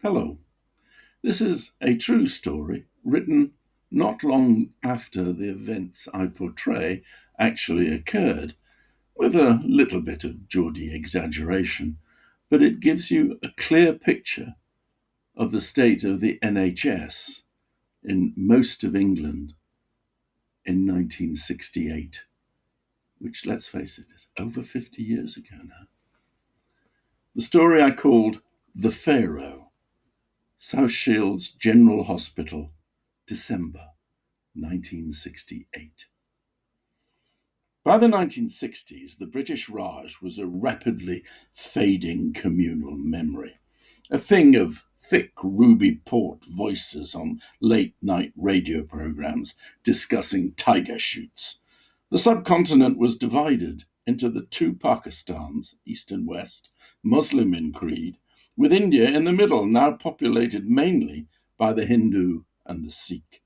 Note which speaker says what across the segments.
Speaker 1: Hello. This is a true story written not long after the events I portray actually occurred, with a little bit of Geordie exaggeration, but it gives you a clear picture of the state of the NHS in most of England in 1968, which, let's face it, is over 50 years ago now. The story I called The Pharaoh, South Shields General Hospital, December 1968. By the 1960s, the British Raj was a rapidly fading communal memory, a thing of thick ruby port voices on late night radio programs discussing tiger shoots. The subcontinent was divided into the two Pakistans, East and West, Muslim in creed, with India in the middle, now populated mainly by the Hindu and the Sikh.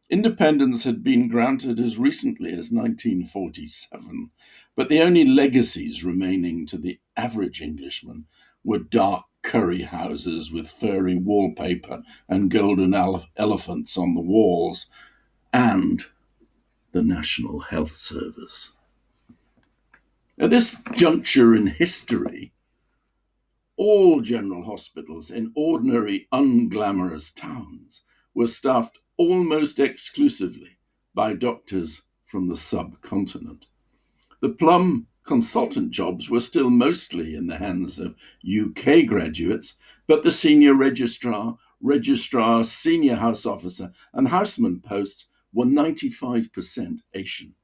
Speaker 1: Independence had been granted as recently as 1947, but the only legacies remaining to the average Englishman were dark curry houses with furry wallpaper and golden elephants on the walls, and the National Health Service. At this juncture in history, all general hospitals in ordinary, unglamorous towns were staffed almost exclusively by doctors from the subcontinent. The plum consultant jobs were still mostly in the hands of UK graduates, but the senior registrar, senior house officer, and houseman posts were 95% Asian.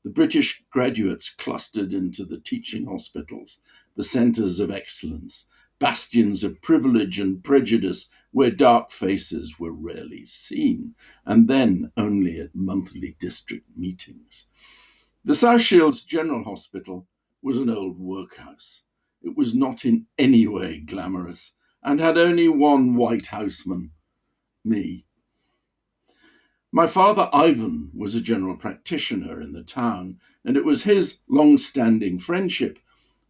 Speaker 1: The British graduates clustered into the teaching hospitals, the centres of excellence, bastions of privilege and prejudice where dark faces were rarely seen, and then only at monthly district meetings. The South Shields General Hospital was an old workhouse. It was not in any way glamorous and had only one white houseman, me. My father, Ivan, was a general practitioner in the town, and it was his long-standing friendship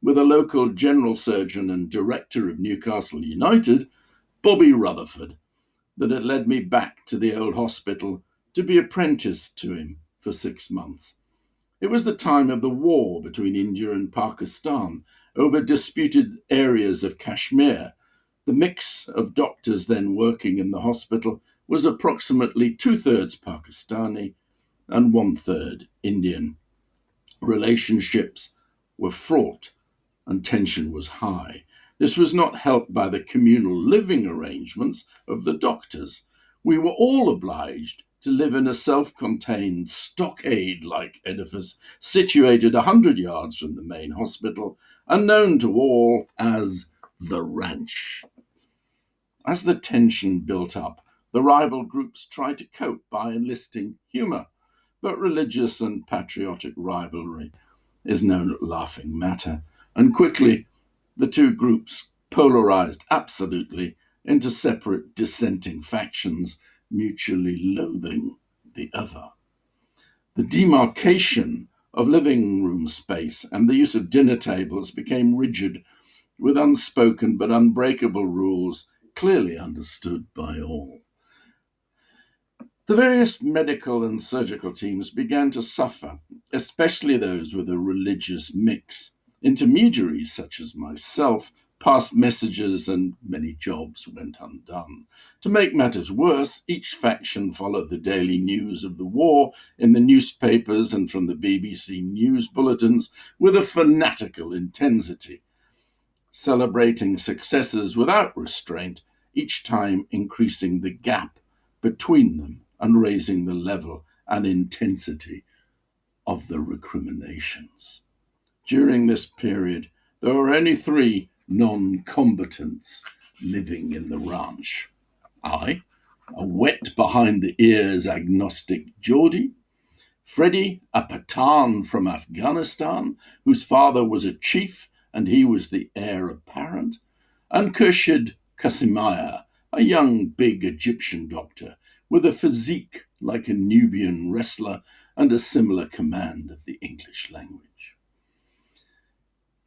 Speaker 1: with a local general surgeon and director of Newcastle United, Bobby Rutherford, that had led me back to the old hospital to be apprenticed to him for 6 months. It was the time of the war between India and Pakistan over disputed areas of Kashmir. The mix of doctors then working in the hospital was approximately two-thirds Pakistani and one-third Indian. Relationships were fraught and tension was high. This was not helped by the communal living arrangements of the doctors. We were all obliged to live in a self-contained stockade-like edifice situated 100 yards from the main hospital and known to all as the ranch. As the tension built up, the rival groups tried to cope by enlisting humour, but religious and patriotic rivalry is no laughing matter, and quickly the two groups polarized absolutely into separate dissenting factions, mutually loathing the other. The demarcation of living room space and the use of dinner tables became rigid, with unspoken but unbreakable rules clearly understood by all. The various medical and surgical teams began to suffer, especially those with a religious mix. Intermediaries such as myself passed messages and many jobs went undone. To make matters worse, each faction followed the daily news of the war in the newspapers and from the BBC news bulletins with a fanatical intensity, celebrating successes without restraint, each time increasing the gap between them and raising the level and intensity of the recriminations. During this period, there were only 3 non-combatants living in the ranch. I, a wet behind the ears agnostic Geordie; Freddie, a Pathan from Afghanistan, whose father was a chief and he was the heir apparent; and Khurshid Kasimaya, a young, big Egyptian doctor with a physique like a Nubian wrestler and a similar command of the English language.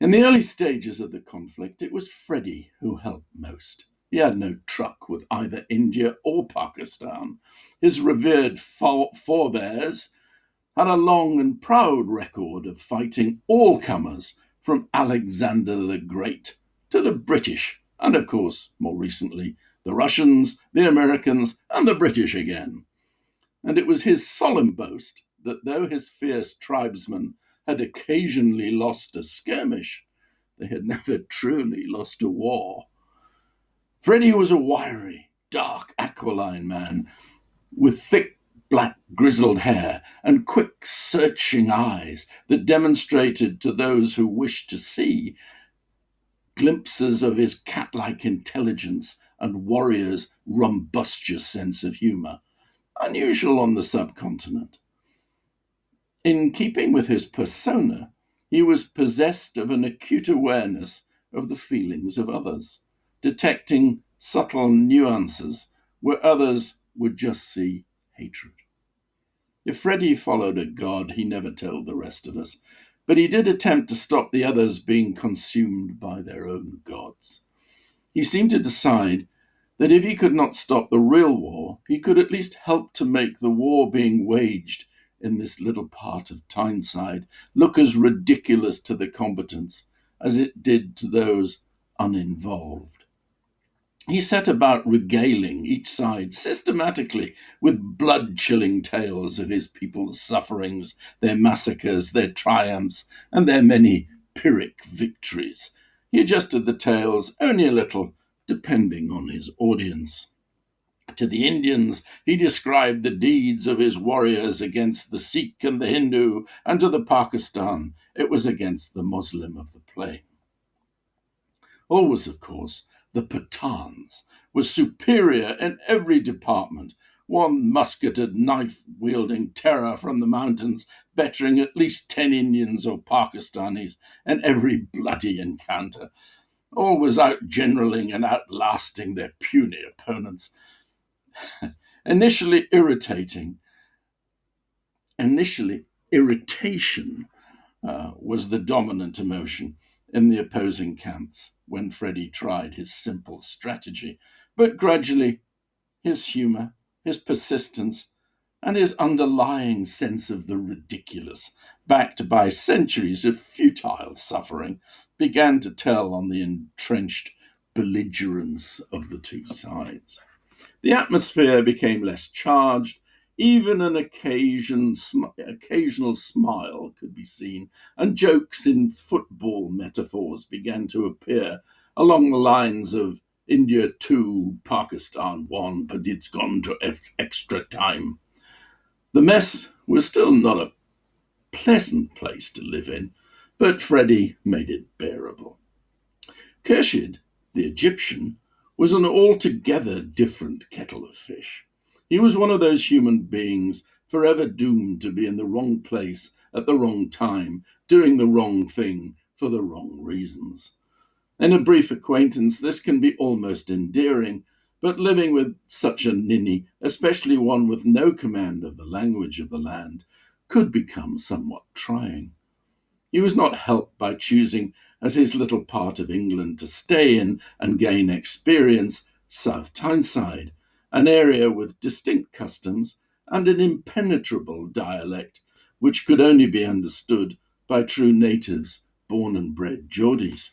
Speaker 1: In the early stages of the conflict, it was Freddie who helped most. He had no truck with either India or Pakistan. His revered forebears had a long and proud record of fighting all comers, from Alexander the Great to the British, and of course, more recently, the Russians, the Americans, and the British again. And it was his solemn boast that though his fierce tribesmen had occasionally lost a skirmish, they had never truly lost a war. Freddie was a wiry, dark, aquiline man with thick, black, grizzled hair and quick, searching eyes that demonstrated to those who wished to see glimpses of his cat like intelligence and warrior's rumbustious sense of humour, unusual on the subcontinent. In keeping with his persona, he was possessed of an acute awareness of the feelings of others, detecting subtle nuances where others would just see hatred. If Freddie followed a god, he never told the rest of us, but he did attempt to stop the others being consumed by their own gods. He seemed to decide that if he could not stop the real war, he could at least help to make the war being waged in this little part of Tyneside look as ridiculous to the combatants as it did to those uninvolved. He set about regaling each side systematically with blood chilling tales of his people's sufferings, their massacres, their triumphs, and their many Pyrrhic victories. He adjusted the tales only a little, depending on his audience. To the Indians, he described the deeds of his warriors against the Sikh and the Hindu, and to the Pakistan, it was against the Muslim of the plain. Always, of course, the Pathans were superior in every department, one musketed, knife wielding terror from the mountains, bettering at least 10 Indians or Pakistanis in every bloody encounter, always outgeneraling and outlasting their puny opponents. Initially irritation was the dominant emotion in the opposing camps when Freddie tried his simple strategy. But gradually, his humour, his persistence, and his underlying sense of the ridiculous, backed by centuries of futile suffering, began to tell on the entrenched belligerence of the two sides. The atmosphere became less charged. Even an occasional smile could be seen, and jokes in football metaphors began to appear along the lines of India 2, Pakistan 1, but it's gone to extra time. The mess was still not a pleasant place to live in, but Freddie made it bearable. Khurshid, the Egyptian, was an altogether different kettle of fish. He was one of those human beings forever doomed to be in the wrong place at the wrong time, doing the wrong thing for the wrong reasons. In a brief acquaintance, this can be almost endearing, but living with such a ninny, especially one with no command of the language of the land, could become somewhat trying. He was not helped by choosing as his little part of England to stay in and gain experience South Tyneside, an area with distinct customs and an impenetrable dialect which could only be understood by true natives born and bred Geordies.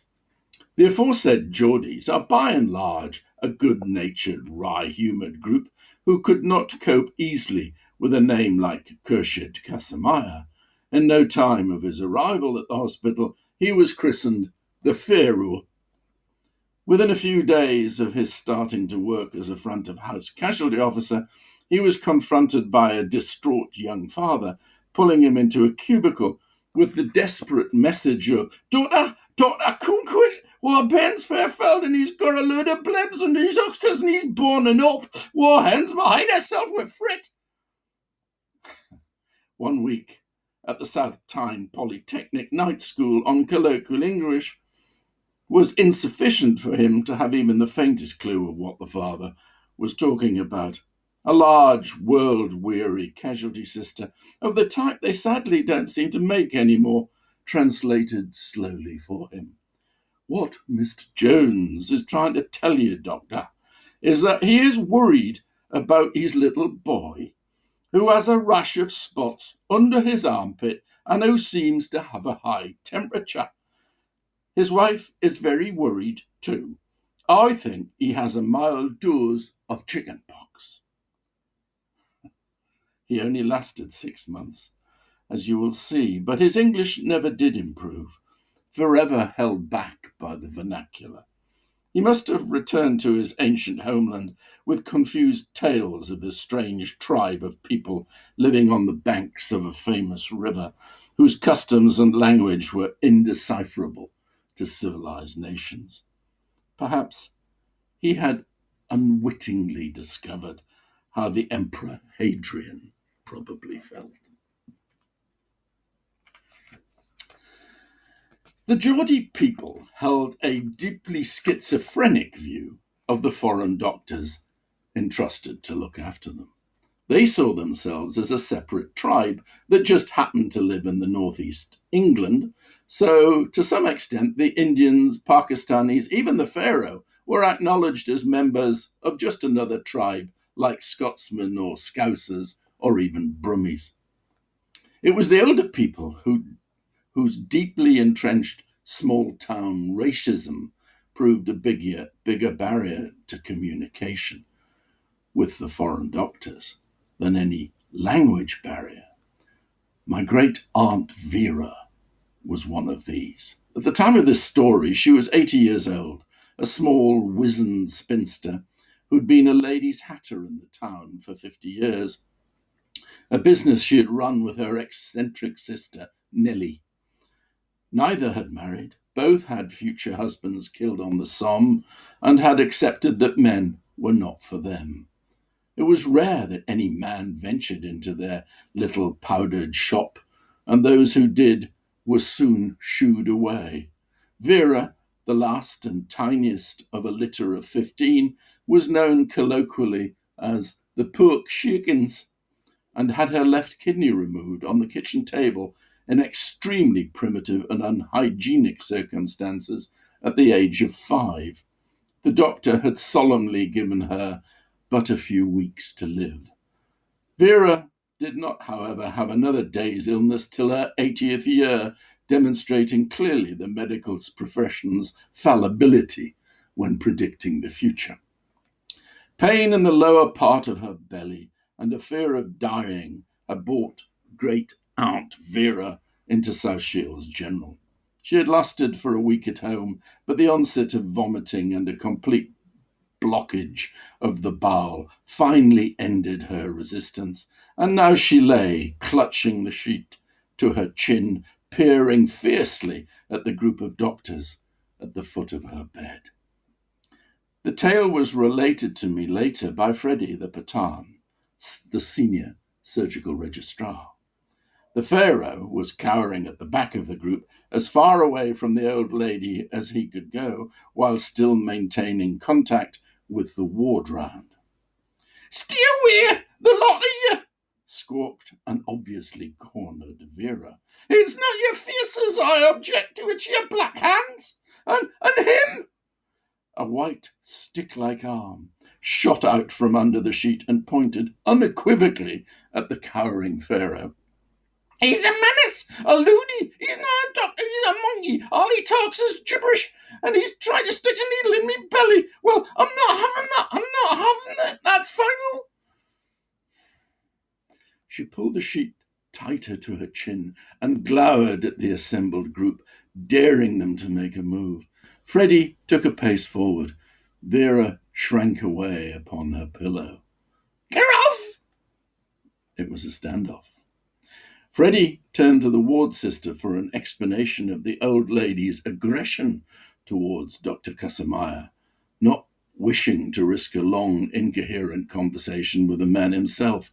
Speaker 1: The aforesaid Geordies are by and large a good-natured, wry-humoured group who could not cope easily with a name like Khurshid Kasamaya. In no time of his arrival at the hospital, he was christened the Pharaoh. Within a few days of his starting to work as a front of house casualty officer, he was confronted by a distraught young father, pulling him into a cubicle with the desperate message of, Doctor, come quick! Well, Ben's Fairfeld and he's got a load of blebs and his oxters and he's burning up. Well, hands behind herself with frit. 1 week at the South Tyne Polytechnic Night School on colloquial English was insufficient for him to have even the faintest clue of what the father was talking about. A large, world-weary casualty sister of the type they sadly don't seem to make anymore, translated slowly for him. What Mr. Jones is trying to tell you, Doctor, is that he is worried about his little boy who has a rash of spots under his armpit and who seems to have a high temperature. His wife is very worried too. I think he has a mild dose of chicken pox. He only lasted 6 months, as you will see, but his English never did improve, forever held back by the vernacular. He must have returned to his ancient homeland with confused tales of this strange tribe of people living on the banks of a famous river, whose customs and language were indecipherable to civilized nations. Perhaps he had unwittingly discovered how the Emperor Hadrian probably felt. The Geordie people held a deeply schizophrenic view of the foreign doctors entrusted to look after them. They saw themselves as a separate tribe that just happened to live in the northeast England. So, to some extent, the Indians, Pakistanis, even the Pharaoh were acknowledged as members of just another tribe like Scotsmen or Scousers or even Brummies. It was the older people whose deeply entrenched small town racism proved a bigger barrier to communication with the foreign doctors than any language barrier. My great aunt Vera was one of these. At the time of this story, she was 80 years old, a small, wizened spinster who'd been a ladies' hatter in the town for 50 years, a business she had run with her eccentric sister, Nellie. Neither had married. Both had future husbands killed on the Somme and had accepted that men were not for them. It was rare that any man ventured into their little powdered shop, and those who did were soon shooed away. Vera, the last and tiniest of a litter of 15, was known colloquially as the poor chickens, and had her left kidney removed on the kitchen table in extremely primitive and unhygienic circumstances at the age of 5. The doctor had solemnly given her but a few weeks to live. Vera did not, however, have another day's illness till her 80th year, demonstrating clearly the medical profession's fallibility when predicting the future. Pain in the lower part of her belly and a fear of dying had brought great Aunt Vera into South Shields General. She had lasted for a week at home, but the onset of vomiting and a complete blockage of the bowel finally ended her resistance, and now she lay, clutching the sheet to her chin, peering fiercely at the group of doctors at the foot of her bed. The tale was related to me later by Freddie the Pathan, the senior surgical registrar. The Pharaoh was cowering at the back of the group, as far away from the old lady as he could go, while still maintaining contact with the ward round. "Stay away, the lot of you!" squawked an obviously cornered Vera. "It's not your faces I object to, it's your black hands! And him!" A white stick-like arm shot out from under the sheet and pointed unequivocally at the cowering Pharaoh. "He's a menace, a loony. He's not a doctor, he's a monkey. All he talks is gibberish, and he's trying to stick a needle in me belly. Well, I'm not having that. I'm not having that. That's final." She pulled the sheet tighter to her chin and glowered at the assembled group, daring them to make a move. Freddie took a pace forward. Vera shrank away upon her pillow. "Get off!" It was a standoff. Freddie turned to the ward sister for an explanation of the old lady's aggression towards Dr. Casamaya, not wishing to risk a long, incoherent conversation with the man himself.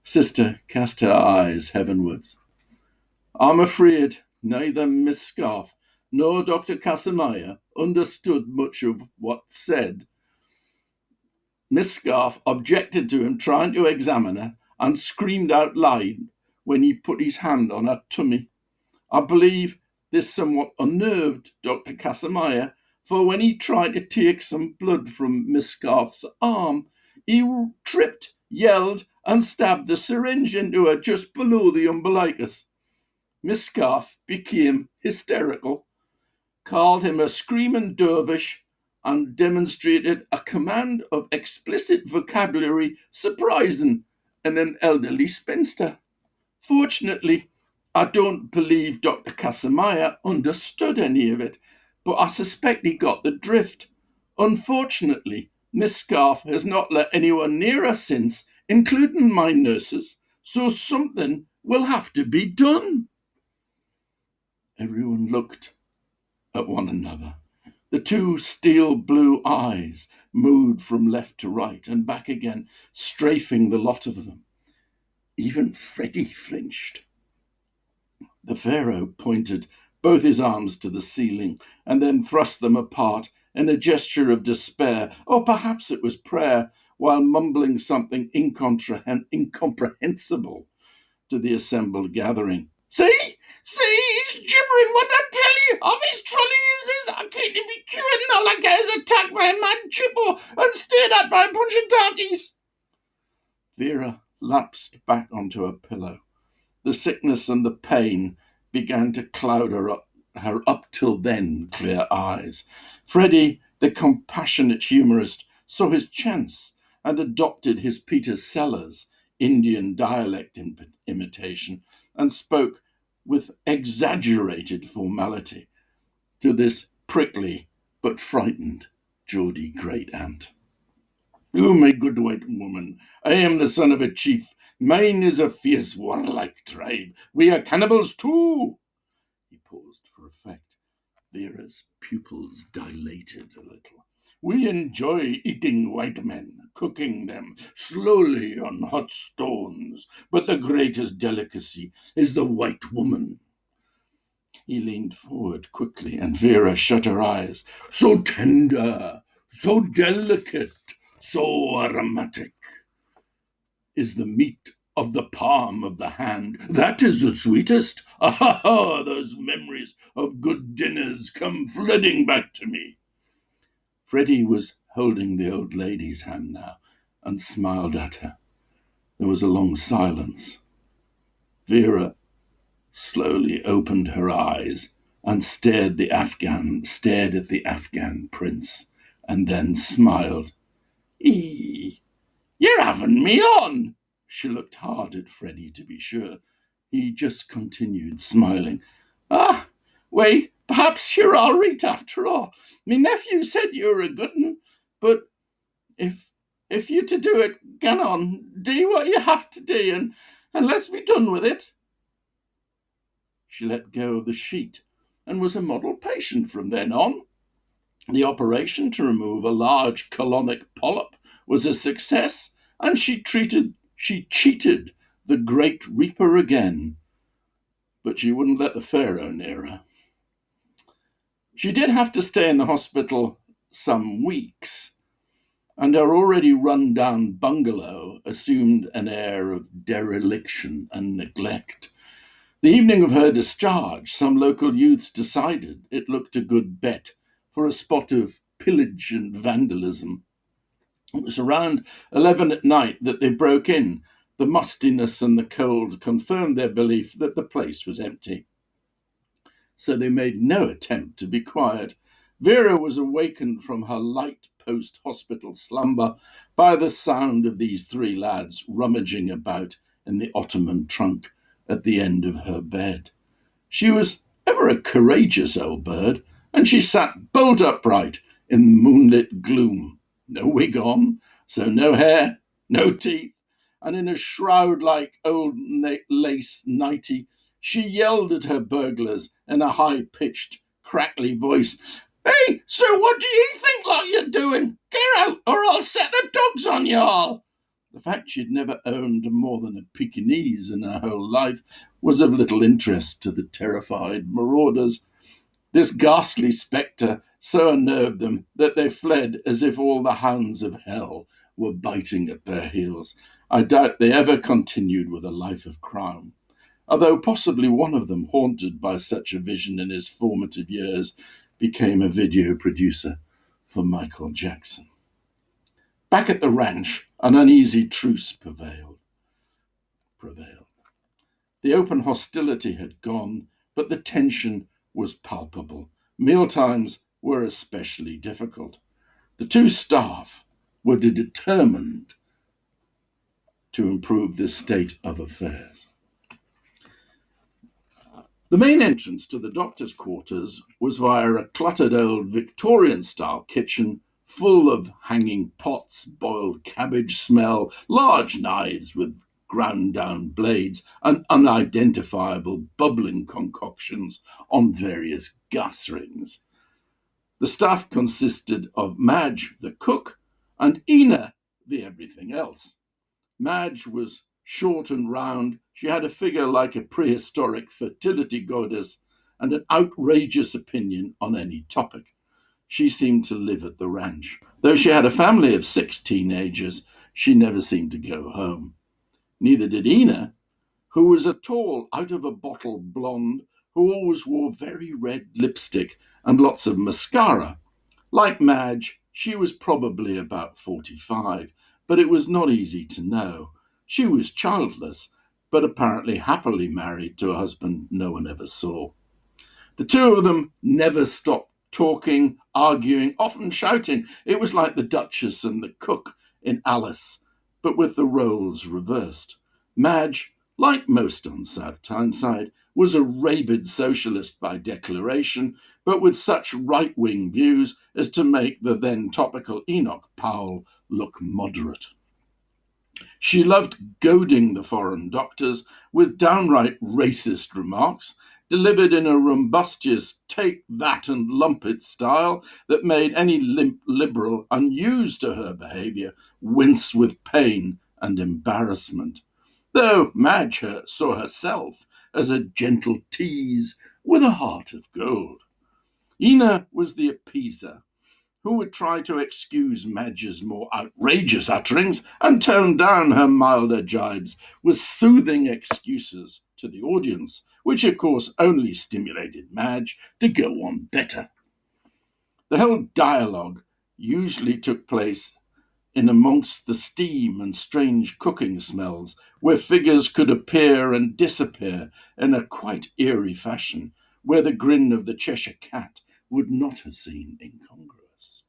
Speaker 1: Sister cast her eyes heavenwards. "I'm afraid neither Miss Scarf nor Dr. Casamaya understood much of what's said. Miss Scarf objected to him trying to examine her and screamed out loud when he put his hand on her tummy. I believe This somewhat unnerved Dr. Casamaya, for when he tried to take some blood from Miss Scarf's arm, he tripped, yelled, and stabbed the syringe into her just below the umbilicus. Miss Scarf became hysterical, called him a screaming dervish, and demonstrated a command of explicit vocabulary surprising in an elderly spinster. Fortunately, I don't believe Dr. Casamaya understood any of it, but I suspect he got the drift. Unfortunately, Miss Scarf has not let anyone near her since, including my nurses, so something will have to be done. Everyone looked at one another. The two steel blue eyes moved from left to right and back again, strafing the lot of them. Even Freddie flinched. The Pharaoh pointed both his arms to the ceiling and then thrust them apart in a gesture of despair, or perhaps it was prayer, while mumbling something incomprehensible to the assembled gathering. See, he's gibbering what I tell you. Of his trolley uses, I can't be cured, and all I get is attacked by a mad chipper and stared at by a bunch of darkies. Vera lapsed back onto her pillow. The sickness and the pain began to cloud her up till then clear eyes. Freddie, the compassionate humorist, saw his chance and adopted his Peter Sellers Indian dialect imitation and spoke with exaggerated formality to this prickly but frightened Geordie great-aunt. "Oh, my good white woman, I am the son of a chief. Mine is a fierce warlike tribe. We are cannibals too." He paused for effect. Vera's pupils dilated a little. "We enjoy eating white men, cooking them slowly on hot stones, but the greatest delicacy is the white woman." He leaned forward quickly, and Vera shut her eyes. "So tender, so delicate, so aromatic is the meat of the palm of the hand. That is the sweetest. Ah, those memories of good dinners come flooding back to me." Freddie was holding the old lady's hand now and smiled at her. There was a long silence. Vera slowly opened her eyes and stared at the Afghan prince, and then smiled. "You're having me on." She looked hard at Freddie to be sure. He just continued smiling. Wait, perhaps you're all right after all. Me nephew said you were a good un, but if you to do it, gan on, do what you have to do, and let's be done with it. She let go of the sheet and was a model patient from then on. The operation to remove a large colonic polyp was a success, and she cheated the Great Reaper again. But she wouldn't let the Pharaoh near her. She did have to stay in the hospital some weeks, and her already run-down bungalow assumed an air of dereliction and neglect. The evening of her discharge, some local youths decided it looked a good bet for a spot of pillage and vandalism. It was around 11 at night that they broke in. The mustiness and the cold confirmed their belief that the place was empty. So they made no attempt to be quiet. Vera was awakened from her light post-hospital slumber by the sound of these three lads rummaging about in the ottoman trunk at the end of her bed. She was ever a courageous old bird, and she sat bolt upright in the moonlit gloom, no wig on, so no hair, no teeth, and in a shroud-like old lace nightie, she yelled at her burglars in a high-pitched, crackly voice. "Hey, sir, what do you think like you're doing? Get out, or I'll set the dogs on you all." The fact she'd never owned more than a Pekingese in her whole life was of little interest to the terrified marauders. This ghastly spectre so unnerved them that they fled as if all the hounds of hell were biting at their heels. I doubt they ever continued with a life of crime. although possibly one of them, haunted by such a vision in his formative years, became a video producer for Michael Jackson. Back at the ranch, an uneasy truce prevailed. The open hostility had gone, but the tension was palpable. Mealtimes were especially difficult. The two staff were determined to improve this state of affairs. The main entrance to the doctor's quarters was via a cluttered old Victorian-style kitchen full of hanging pots, boiled cabbage smell, large knives with ground-down blades, and unidentifiable bubbling concoctions on various gas rings. The staff consisted of Madge, the cook, and Ina, the everything else. Madge was short and round. She had a figure like a prehistoric fertility goddess and an outrageous opinion on any topic. She seemed to live at the ranch. Though she had a family of 6 teenagers, she never seemed to go home. Neither did Ina, who was a tall, out-of-a-bottle blonde who always wore very red lipstick and lots of mascara. Like Madge, she was probably about 45, but it was not easy to know. She was childless, but apparently happily married to a husband no one ever saw. The two of them never stopped talking, arguing, often shouting. It was like the Duchess and the cook in Alice, but with the roles reversed. Madge, like most on South Tyneside, was a rabid socialist by declaration, but with such right-wing views as to make the then topical Enoch Powell look moderate. She loved goading the foreign doctors with downright racist remarks, delivered in a rumbustious take that and lump it style that made any limp liberal unused to her behaviour wince with pain and embarrassment, though Madge saw herself as a gentle tease with a heart of gold. Ina was the appeaser, who would try to excuse Madge's more outrageous utterings and tone down her milder jibes with soothing excuses to the audience, which of course only stimulated Madge to go on better. The whole dialogue usually took place in amongst the steam and strange cooking smells, where figures could appear and disappear in a quite eerie fashion, where the grin of the Cheshire Cat would not have seemed incongruous.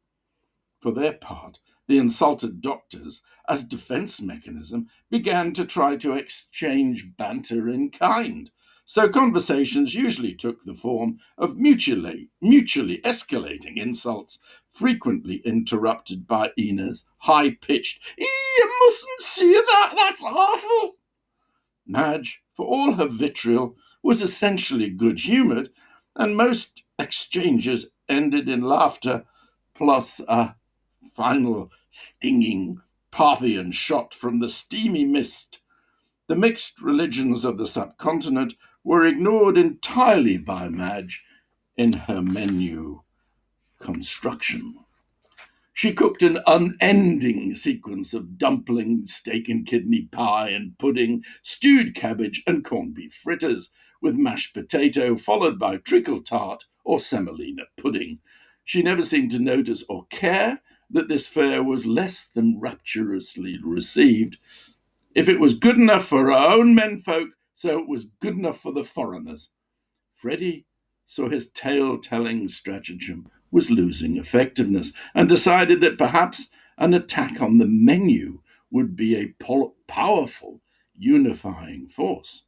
Speaker 1: For their part, the insulted doctors, as defence mechanism, began to try to exchange banter in kind. So conversations usually took the form of mutually escalating insults, frequently interrupted by Ina's high-pitched, "You mustn't say that, that's awful." Madge, for all her vitriol, was essentially good-humoured, and most exchanges ended in laughter, plus a final stinging Parthian shot from the steamy mist. The mixed religions of the subcontinent were ignored entirely by Madge in her menu construction. She cooked an unending sequence of dumpling, steak and kidney pie and pudding, stewed cabbage and corned beef fritters, with mashed potato, followed by treacle tart or semolina pudding. She never seemed to notice or care that this fare was less than rapturously received. If it was good enough for our own menfolk, so it was good enough for the foreigners. Freddie saw his tale-telling stratagem was losing effectiveness and decided that perhaps an attack on the menu would be a powerful unifying force.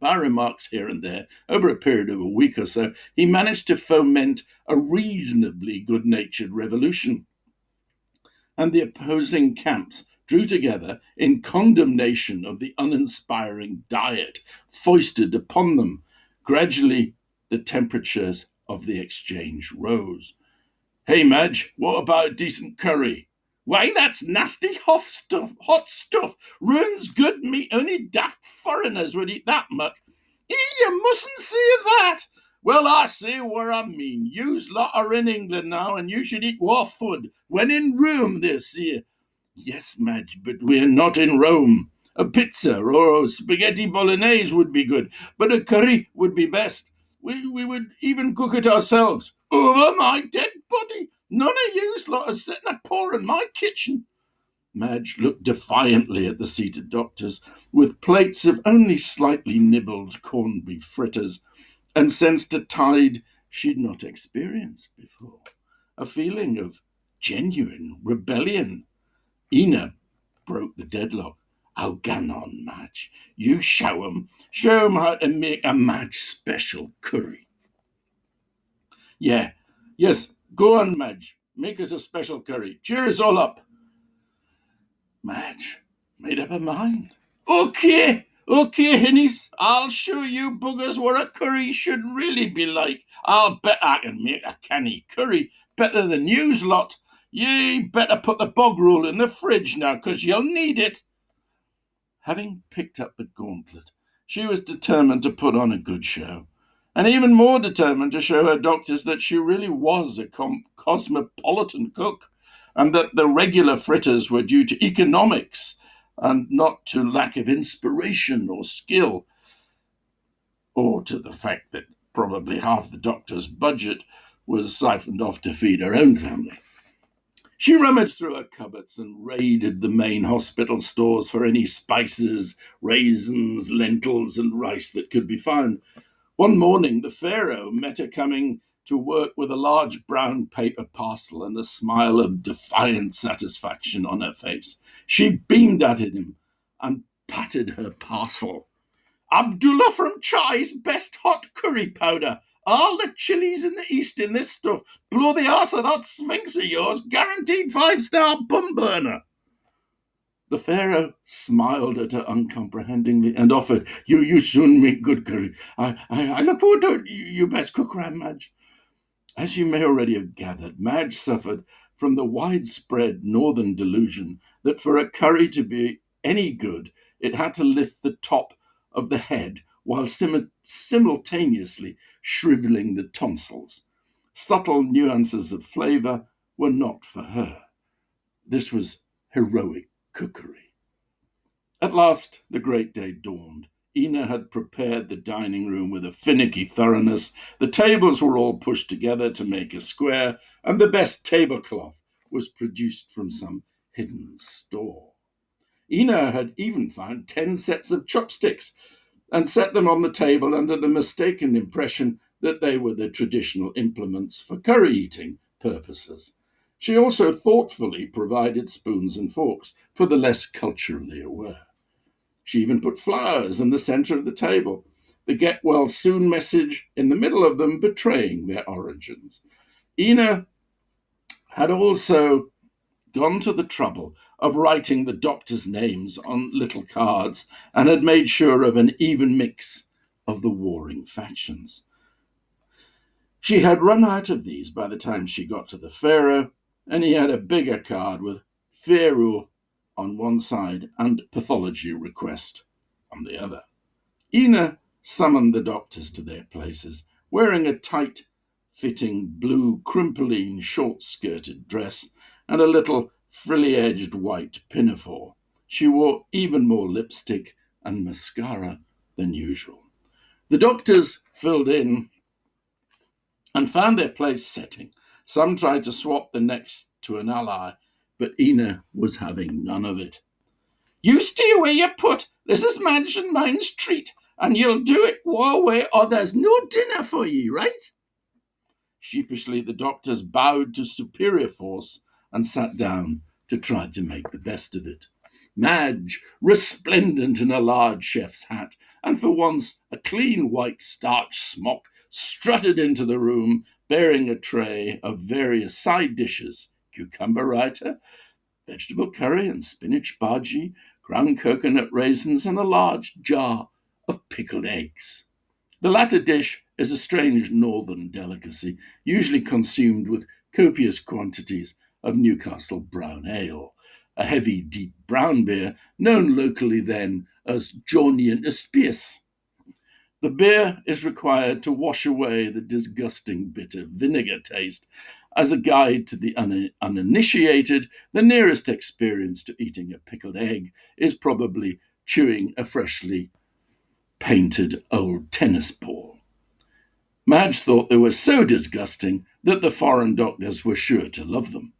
Speaker 1: By remarks here and there, over a period of a week or so, he managed to foment a reasonably good-natured revolution, and the opposing camps drew together in condemnation of the uninspiring diet foisted upon them. Gradually, the temperatures of the exchange rose. "Hey, Madge, what about decent curry?" "Why, that's nasty hot stuff. Ruins good meat. Only daft foreigners would eat that muck." "You mustn't say that." "Well, I say what I mean. Yous lot are in England now, and you should eat war food. When in Rome, they say." "Yes, Madge, but we're not in Rome." A pizza or spaghetti bolognese would be good, but a curry would be best. We would even cook it ourselves. Over my dead body! None of you lot are setting a paw in my kitchen. Madge looked defiantly at the seated doctors, with plates of only slightly nibbled corned beef fritters, and sensed a tide she'd not experienced before, a feeling of genuine rebellion. Ina broke the deadlock. Oh, gan on, Madge. You show 'em. Show 'em how to make a Madge special curry. Yeah, yes, go on, Madge. Make us a special curry. Cheer us all up. Madge made up her mind. Okay, Hinnies. I'll show you buggers what a curry should really be like. I'll bet I can make a canny curry better than yous lot. Ye better put the bog roll in the fridge now, 'cause you'll need it. Having picked up the gauntlet, she was determined to put on a good show, and even more determined to show her doctors that she really was a cosmopolitan cook, and that the regular fritters were due to economics and not to lack of inspiration or skill, or to the fact that probably half the doctor's budget was siphoned off to feed her own family. She rummaged through her cupboards and raided the main hospital stores for any spices, raisins, lentils, and rice that could be found. One morning, the Pharaoh met her coming to work with a large brown paper parcel and a smile of defiant satisfaction on her face. She beamed at him and patted her parcel. Abdullah from Chai's best hot curry powder. All the chilies in the East in this stuff. Blow the arse of that Sphinx of yours. Guaranteed 5-star bum burner. The Pharaoh smiled at her uncomprehendingly and offered, You soon make good curry. I look forward to it. You best cook, Ram Madge. As you may already have gathered, Madge suffered from the widespread northern delusion that for a curry to be any good, it had to lift the top of the head while simultaneously shriveling the tonsils. Subtle nuances of flavour were not for her. This was heroic cookery. At last, the great day dawned. Ina had prepared the dining room with a finicky thoroughness. The tables were all pushed together to make a square, and the best tablecloth was produced from some hidden store. Ina had even found 10 sets of chopsticks and set them on the table under the mistaken impression that they were the traditional implements for curry eating purposes. She also thoughtfully provided spoons and forks for the less culturally aware. She even put flowers in the center of the table, the get well soon message in the middle of them betraying their origins. Ina had also gone to the trouble of writing the doctors' names on little cards and had made sure of an even mix of the warring factions. She had run out of these by the time she got to the Pharaoh, and he had a bigger card with Pharaoh on one side and pathology request on the other. Ina summoned the doctors to their places, wearing a tight fitting blue crimpline short skirted dress and a little frilly edged white pinafore. She wore even more lipstick and mascara than usual. The doctors filled in and found their place setting. Some tried to swap the next to an ally, but Ina was having none of it. You stay where you put. This is Madge and mine's treat, and you'll do it war way or there's no dinner for ye, right? Sheepishly, the doctors bowed to superior force and sat down to try to make the best of it. Madge, resplendent in a large chef's hat, and for once a clean white starch smock, strutted into the room bearing a tray of various side dishes, cucumber raita, vegetable curry and spinach bhaji, ground coconut raisins, and a large jar of pickled eggs. The latter dish is a strange northern delicacy, usually consumed with copious quantities of Newcastle brown ale, a heavy, deep brown beer known locally then as Jornian Espius. The beer is required to wash away the disgusting bitter vinegar taste. As a guide to the uninitiated, the nearest experience to eating a pickled egg is probably chewing a freshly painted old tennis ball. Madge thought they were so disgusting that the foreign doctors were sure to love them.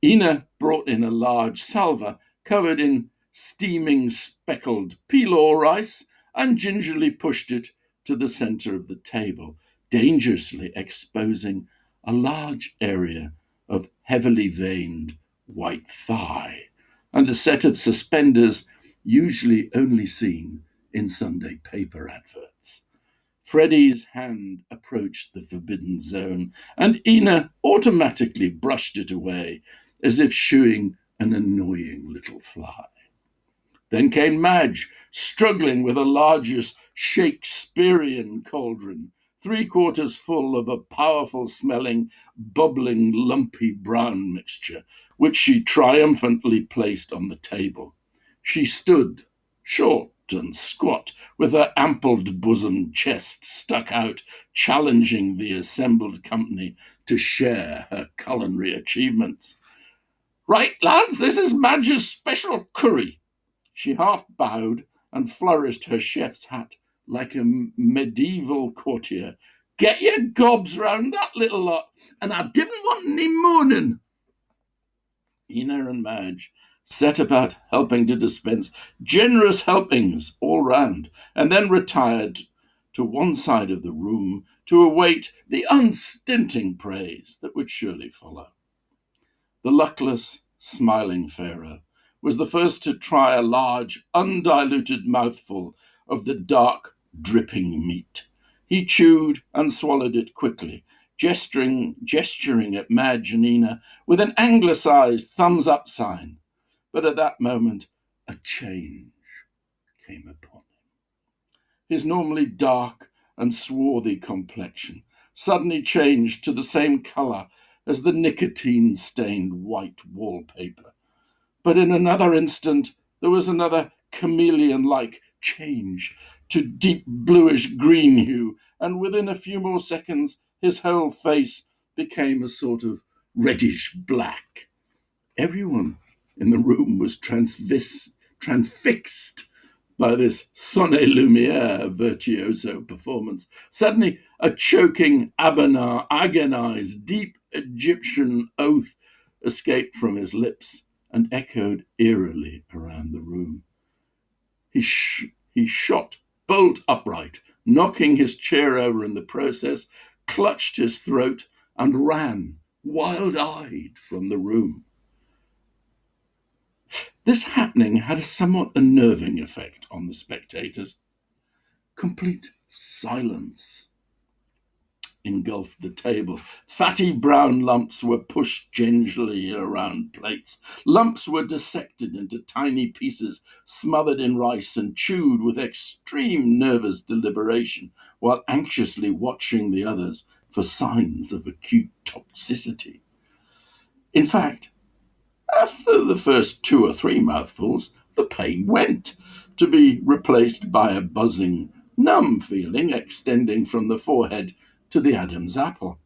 Speaker 1: Ina brought in a large salver covered in steaming speckled pilaw rice and gingerly pushed it to the centre of the table, dangerously exposing a large area of heavily veined white thigh and a set of suspenders usually only seen in Sunday paper adverts. Freddie's hand approached the forbidden zone, and Ina automatically brushed it away as if shooing an annoying little fly. Then came Madge, struggling with a largest Shakespearean cauldron, 3/4 full of a powerful smelling, bubbling, lumpy brown mixture, which she triumphantly placed on the table. She stood, short and squat, with her ampled bosomed chest stuck out, challenging the assembled company to share her culinary achievements. Right, lads, this is Madge's special curry. She half bowed and flourished her chef's hat like a medieval courtier. Get your gobs round that little lot, and I didn't want any mooning. Ina and Madge set about helping to dispense generous helpings all round, and then retired to one side of the room to await the unstinting praise that would surely follow. The luckless, smiling Pharaoh was the first to try a large, undiluted mouthful of the dark, dripping meat. He chewed and swallowed it quickly, gesturing at Madge and Ina with an anglicized thumbs up sign. But at that moment, a change came upon him. His normally dark and swarthy complexion suddenly changed to the same colour as the nicotine stained white wallpaper. But in another instant, there was another chameleon like change to deep bluish green hue, and within a few more seconds, his whole face became a sort of reddish black. Everyone in the room was transfixed by this sonne lumiere virtuoso performance. Suddenly, a choking, agonized, deep Egyptian oath escaped from his lips and echoed eerily around the room. He shot bolt upright, knocking his chair over in the process, clutched his throat, and ran, wild-eyed, from the room. This happening had a somewhat unnerving effect on the spectators. Complete silence engulfed the table. Fatty brown lumps were pushed gingerly around plates. Lumps were dissected into tiny pieces, smothered in rice, and chewed with extreme nervous deliberation, while anxiously watching the others for signs of acute toxicity. In fact, after the first 2 or 3 mouthfuls, the pain went, to be replaced by a buzzing, numb feeling extending from the forehead to the Adam's apple.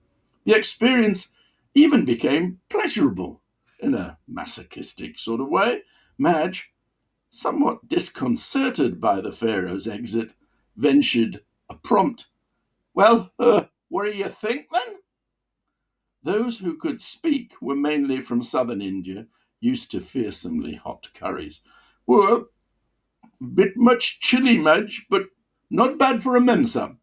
Speaker 1: The experience even became pleasurable in a masochistic sort of way. Madge, somewhat disconcerted by the Pharaoh's exit, ventured a prompt, "Well, what do you think then?" Those who could speak were mainly from southern India, used to fearsomely hot curries. "Well, bit much chilly, Madge, but not bad for a memsah."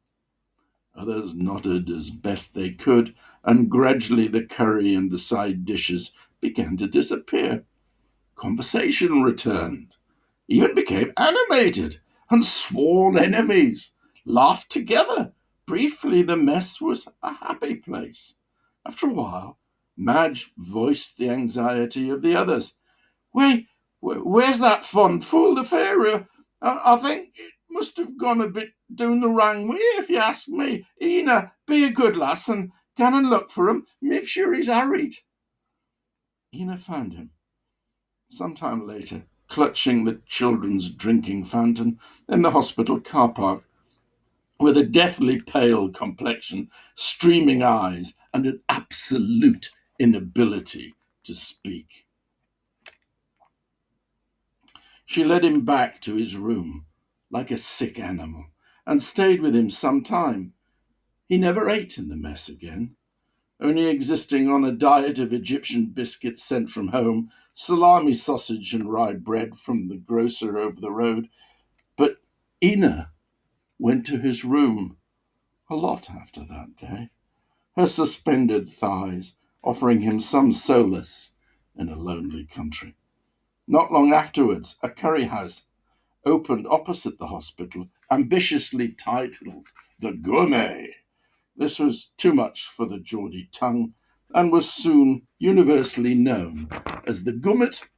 Speaker 1: Others nodded as best they could, and gradually the curry and the side dishes began to disappear. Conversation returned, even became animated, and sworn enemies laughed together. Briefly, the mess was a happy place. After a while, Madge voiced the anxiety of the others. Where's that fun fool, the Pharaoh? I think it must have gone a bit down the wrong way, if you ask me. Ina, be a good lass and gan and look for him. Make sure he's harried." Ina found him some time later, clutching the children's drinking fountain in the hospital car park, with a deathly pale complexion, streaming eyes, and an absolute inability to speak. She led him back to his room, like a sick animal, and stayed with him some time. He never ate in the mess again, only existing on a diet of Egyptian biscuits sent from home, salami sausage and rye bread from the grocer over the road. But Ina went to his room a lot after that day, her suspended thighs offering him some solace in a lonely country. Not long afterwards, a curry house opened opposite the hospital, ambitiously titled The Gourmet. This was too much for the Geordie tongue and was soon universally known as the Gummet.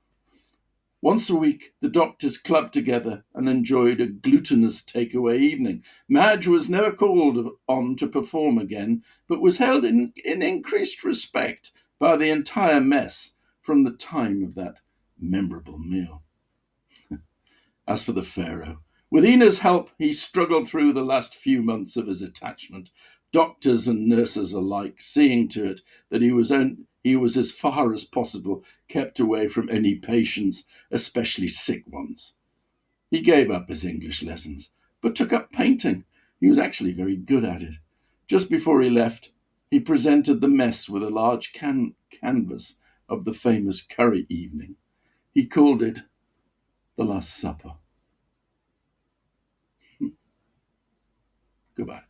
Speaker 1: Once a week, the doctors clubbed together and enjoyed a glutinous takeaway evening. Madge was never called on to perform again, but was held in increased respect by the entire mess from the time of that memorable meal. As for the Pharaoh, with Ina's help, he struggled through the last few months of his attachment, doctors and nurses alike seeing to it that he was as far as possible kept away from any patients, especially sick ones. He gave up his English lessons, but took up painting. He was actually very good at it. Just before he left, he presented the mess with a large canvas of the famous curry evening. He called it The Last Supper. Goodbye.